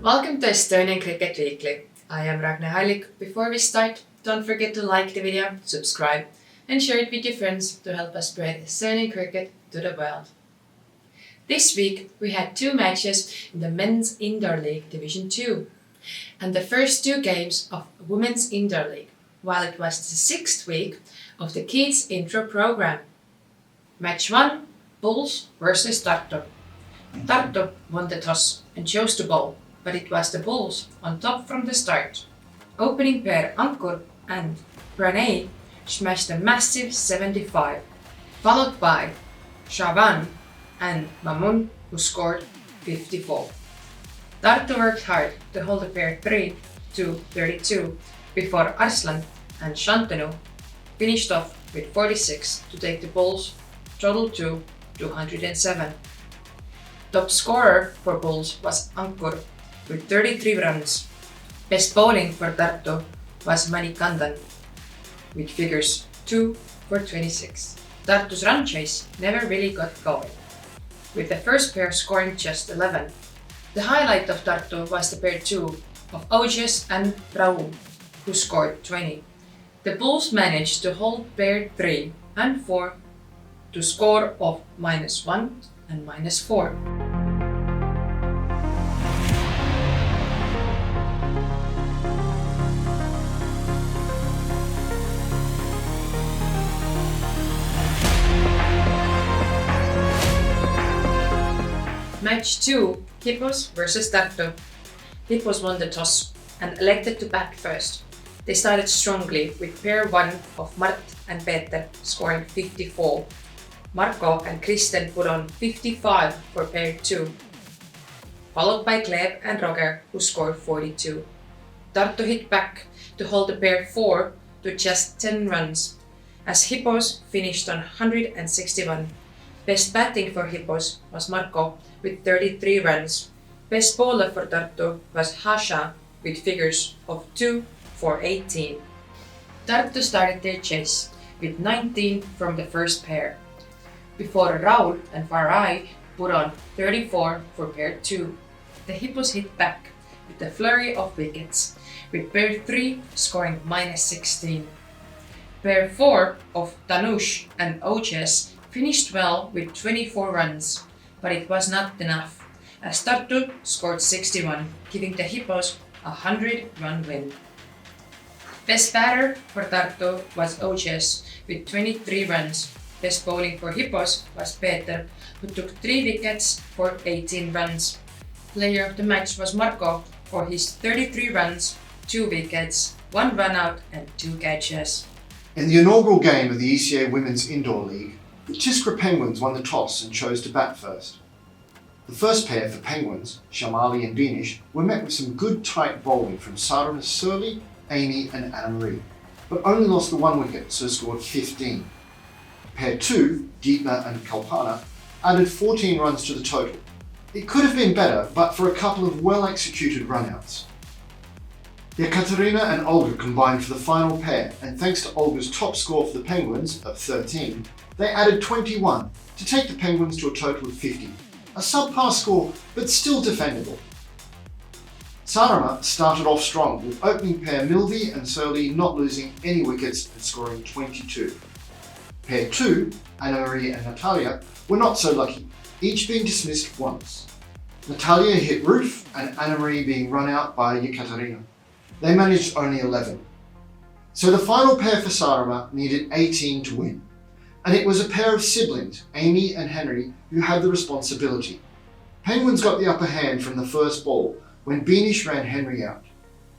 Welcome to Estonian Cricket Weekly. I am Ragne Hallik. Before we start, don't forget to like the video, subscribe and share it with your friends to help us spread Estonian cricket to the world. This week we had two matches in the Men's Indoor League Division 2 and the first two games of Women's Indoor League, while it was the sixth week of the Kids Intro program. Match 1, Bulls versus Tartu. Tartu won the toss and chose to bowl, but it was the Bulls on top from the start. Opening pair Ankur and Ragne smashed a massive 75, followed by Shaban and Mamun, who scored 54. Tartu worked hard to hold the pair 3-32 before Arslan and Shantanu finished off with 46 to take the Bulls total to 207. Top scorer for Bulls was Ankur with 33 runs. Best bowling for Tartu was Manikandan with figures 2 for 26. Tartu's run chase never really got going, with the first pair scoring just 11. The highlight of Tartu was the pair 2 of Ojes and Raul, who scored 20. The Bulls managed to hold pair 3 and 4 to score of -1 and -4. Match 2, Hippos versus Tartu. Hippos won the toss and elected to bat first. They started strongly with pair 1 of Mart and Peter scoring 54. Marko and Kristen put on 55 for pair 2, followed by Gleb and Roger, who scored 42. Tartu hit back to hold the pair 4 to just 10 runs, as Hippos finished on 161. Best batting for Hippos was Marko with 33 runs. Best bowler for Tartu was Hasha with figures of 2 for 18. Tartu started their chase with 19 from the first pair, before Raul and Farai put on 34 for pair 2. The Hippos hit back with a flurry of wickets, with pair 3 scoring -16. Pair 4 of Tanush and Ojes finished well with 24 runs, but it was not enough, as Tartu scored 61, giving the Hippos a 100-run win. Best batter for Tartu was Ojes with 23 runs. Best bowling for Hippos was Peter, who took 3 wickets for 18 runs. Player of the match was Marko for his 33 runs, 2 wickets, 1 run out and 2 catches. In the inaugural game of the ECA Women's Indoor League, the Tiskra Penguins won the toss and chose to bat first. The first pair for Penguins, Shamali and Beanish, were met with some good tight bowling from Sarah Surly, Amy and Anna Marie, but only lost the 1 wicket, so scored 15. Pair 2, Deepa and Kalpana, added 14 runs to the total. It could have been better, but for a couple of well-executed runouts. Yekaterina and Olga combined for the final pair, and thanks to Olga's top score for the Penguins of 13, they added 21 to take the Penguins to a total of 50. A subpar score, but still defendable. Sarama started off strong, with opening pair Milvi and Surly not losing any wickets and scoring 22. Pair 2, Anna Marie and Natalia, were not so lucky, each being dismissed once. Natalia hit roof and Anna Marie being run out by Yekaterina. They managed only 11. So the final pair for Sarama needed 18 to win. And it was a pair of siblings, Amy and Henry, who had the responsibility. Penguins got the upper hand from the first ball when Beanish ran Henry out.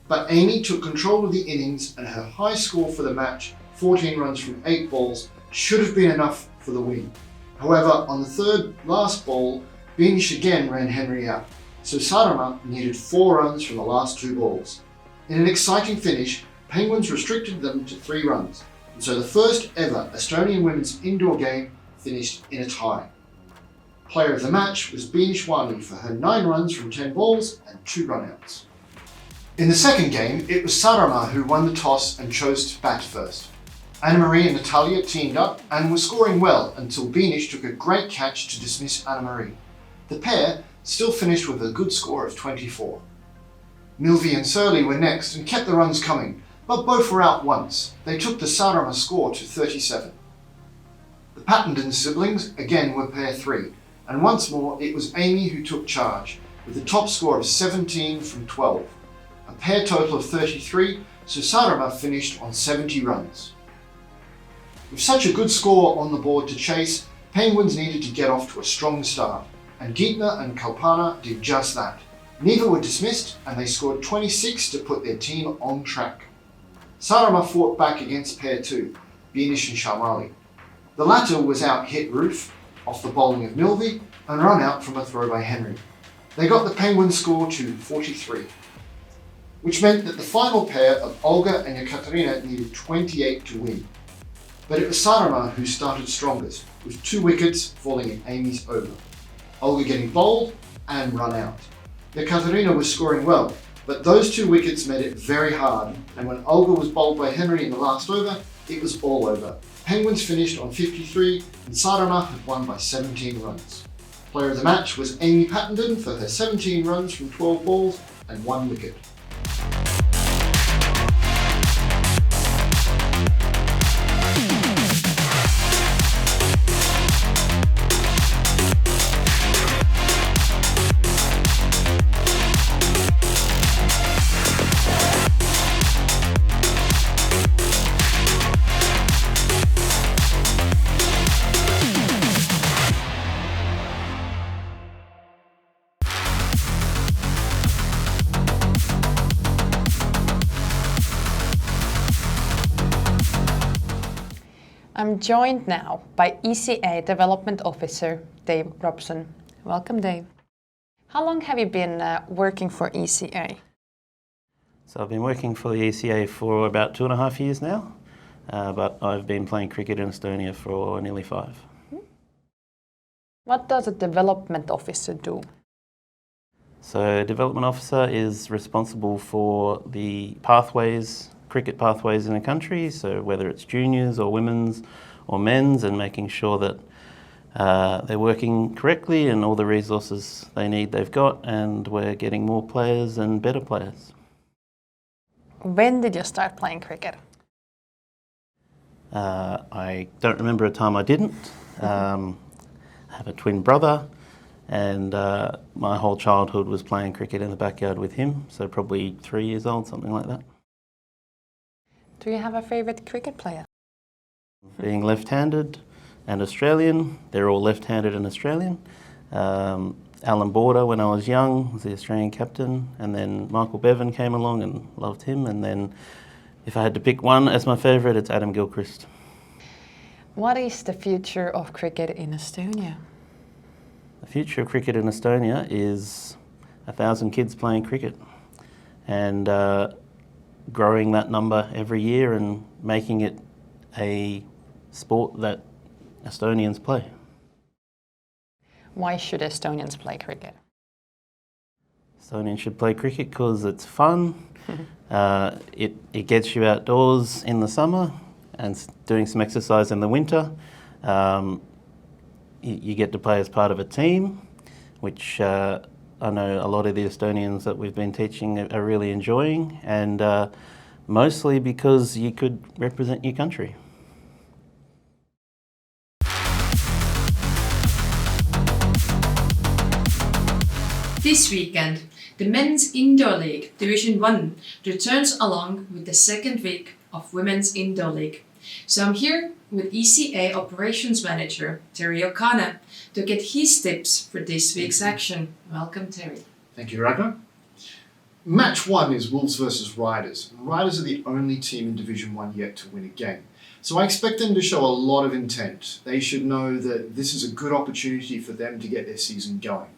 But Amy took control of the innings, and her high score for the match, 14 runs from 8 balls, should have been enough for the win. However, on the third last ball, Beanish again ran Henry out, so Sarama needed 4 runs from the last 2 balls. In an exciting finish, Penguins restricted them to 3 runs, and so the first ever Estonian women's indoor game finished in a tie. Player of the match was Beanish Wani for her 9 runs from 10 balls and 2 runouts. In the second game, it was Sarama who won the toss and chose to bat first. Anna Marie and Natalia teamed up and were scoring well until Beanish took a great catch to dismiss Anna Marie. The pair still finished with a good score of 24. Milvi and Surly were next and kept the runs coming, but both were out once. They took the Saaremaa score to 37. The Pattenden siblings again were pair 3, and once more it was Amy who took charge, with a top score of 17 from 12. A pair total of 33, so Saaremaa finished on 70 runs. With such a good score on the board to chase, Penguins needed to get off to a strong start, and Geithner and Kalpana did just that. Neither were dismissed, and they scored 26 to put their team on track. Saaremaa fought back against pair 2, Beanish and Sharmali. The latter was out hit roof off the bowling of Milvi and run out from a throw by Henry. They got the Penguins score to 43, which meant that the final pair of Olga and Ekaterina needed 28 to win. But it was Saaremaa who started strongest, with 2 wickets falling in Amy's over. Olga getting bowled and run out. Ekaterina was scoring well, but those 2 wickets made it very hard, and when Olga was bowled by Henry in the last over, it was all over. Penguins finished on 53, and Saaremaa had won by 17 runs. Player of the match was Amy Pattenden for her 17 runs from 12 balls and 1 wicket. I'm joined now by ECA Development Officer Dave Robson. Welcome, Dave. How long have you been working for ECA? So I've been working for the ECA for about 2.5 years now, but I've been playing cricket in Estonia for nearly 5. What does a development officer do? So a development officer is responsible for the pathways, cricket pathways in a country, so whether it's juniors or women's or men's, and making sure that they're working correctly and all the resources they need they've got, and we're getting more players and better players. When did you start playing cricket? I don't remember a time I didn't. I have a twin brother, and my whole childhood was playing cricket in the backyard with him, so probably 3 years old, something like that. Do you have a favourite cricket player? Being left-handed and Australian, they're all left-handed and Australian. Alan Border, when I was young, was the Australian captain, and then Michael Bevan came along and loved him, and then if I had to pick one as my favourite, it's Adam Gilchrist. What is the future of cricket in Estonia? The future of cricket in Estonia is 1,000 kids playing cricket, and growing that number every year and making it a sport that Estonians play. Why should Estonians play cricket? Estonians should play cricket because it's fun. It gets you outdoors in the summer and doing some exercise in the winter. You get to play as part of a team, which I know a lot of the Estonians that we've been teaching are really enjoying, and mostly because you could represent your country. This weekend, the Men's Indoor League Division 1 returns along with the second week of Women's Indoor League. So I'm here with ECA Operations Manager Terry O'Connor to get his tips for this week's action. Welcome, Terry. Thank you, Ragne. Match 1 is Wolves versus Riders. Riders are the only team in Division 1 yet to win a game. So I expect them to show a lot of intent. They should know that this is a good opportunity for them to get their season going.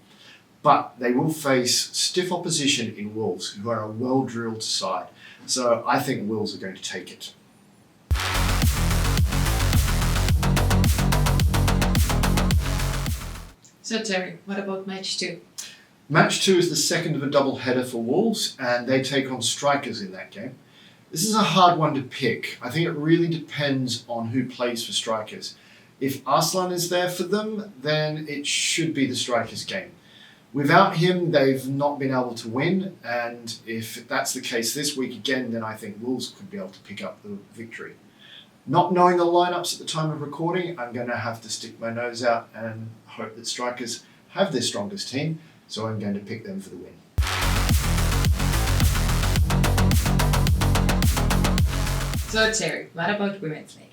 But they will face stiff opposition in Wolves, who are a well-drilled side. So I think Wolves are going to take it. So Terry, what about match 2? Match 2 is the second of a double header for Wolves, and they take on Strikers in that game. This is a hard one to pick. I think it really depends on who plays for Strikers. If Arslan is there for them, then it should be the Strikers game. Without him, they've not been able to win, and if that's the case this week again, then I think Wolves could be able to pick up the victory. Not knowing the lineups at the time of recording, I'm going to have to stick my nose out and hope that Strikers have their strongest team, so I'm going to pick them for the win. So Terry, what about Women's League?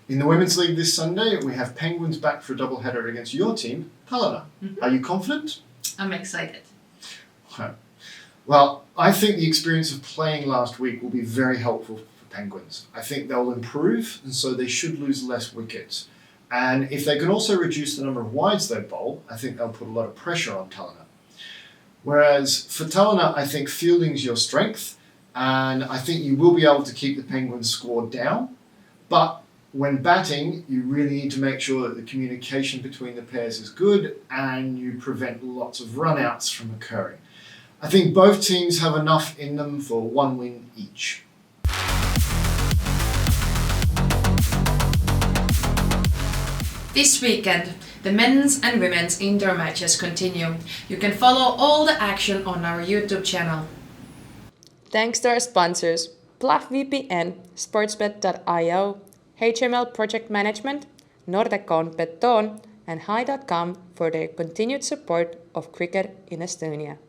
In the Women's League this Sunday, we have Penguins back for a doubleheader against your team, Tallinna. Are you confident? I'm excited. Well, I think the experience of playing last week will be very helpful for Penguins. I think they'll improve, and so they should lose less wickets. And if they can also reduce the number of wides they bowl, I think they'll put a lot of pressure on Tallinna. Whereas for Tallinna, I think fielding's your strength, and I think you will be able to keep the Penguins' score down. But when batting, you really need to make sure that the communication between the pairs is good and you prevent lots of run-outs from occurring. I think both teams have enough in them for one win each. This weekend, the men's and women's indoor matches continue. You can follow all the action on our YouTube channel. Thanks to our sponsors, Bluff VPN, Sportsbet.io, HML Project Management, Nordecon Beton, and Hi.com for their continued support of cricket in Estonia.